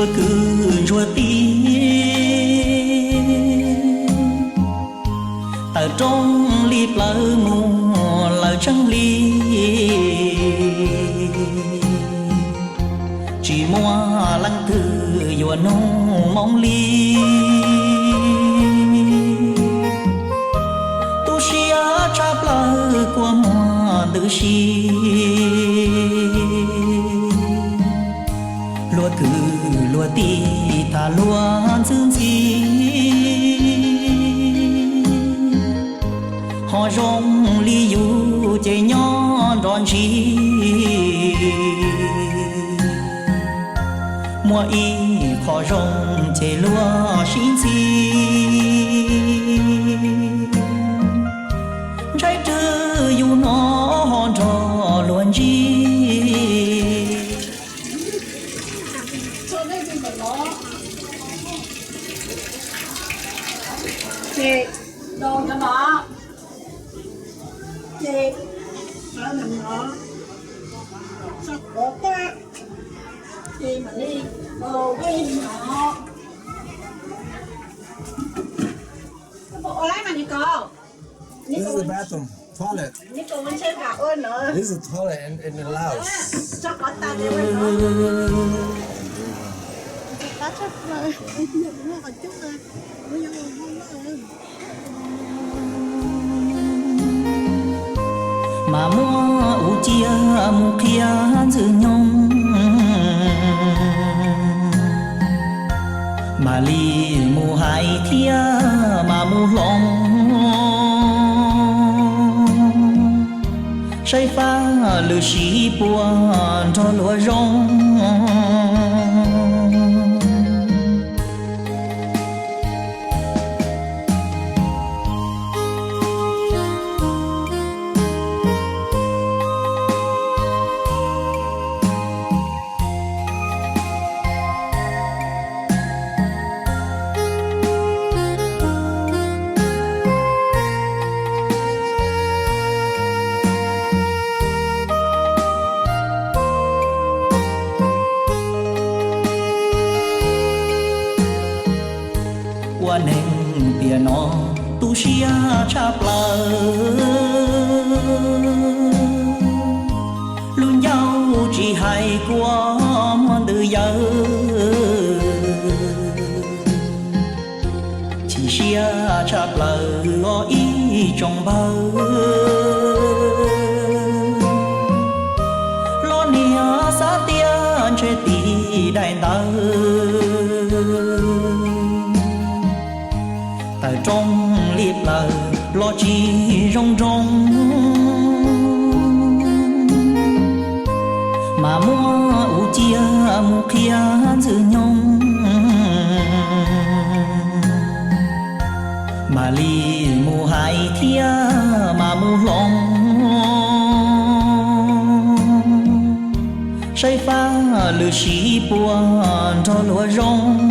lúa cứ rùa tí ở trong ly lỡ mùa lỡ trắng ly chỉ mua lăng thư dùa nô mong ly tu xia chắp lỡ của mùa tự xì lúa cứ lúa tí ta lúa dương gì họ rong li yu chơi nhỏ đòn chi mùa y họ rong chơi lúa xin gì trái trư yu nó họ trò luôn chi chị đồ cho nó chị nó nằm nó sắp bột á chị mà đi đồ cái nó bộ lấy mà đi cô. This is the bathroom, toilet. Ní cô vẫn chơi gạo ơn nữa. This is the toilet in the house. Cho có ta đi với nó. Ta chắc là dùng nó còn chút nữa. Bây giờ không nữa. mà mua u chia mu kia dư nhung mà li mu hai thia mà mu long say pha lư sĩ buồn cho lúa rong qua nền tiền nó tu xia chắp lỡ luôn nhau chỉ hay qua muôn từ giờ chỉ xia chắp lỡ lo ý trong bờ lo nia xa tiền chơi tí đại tờ tại trong liệp lờ lo chi rong rong mà mua u chia mu kia dư nhung mà li mu hai thia mà mu long say pha lư sĩ buồn cho lúa rong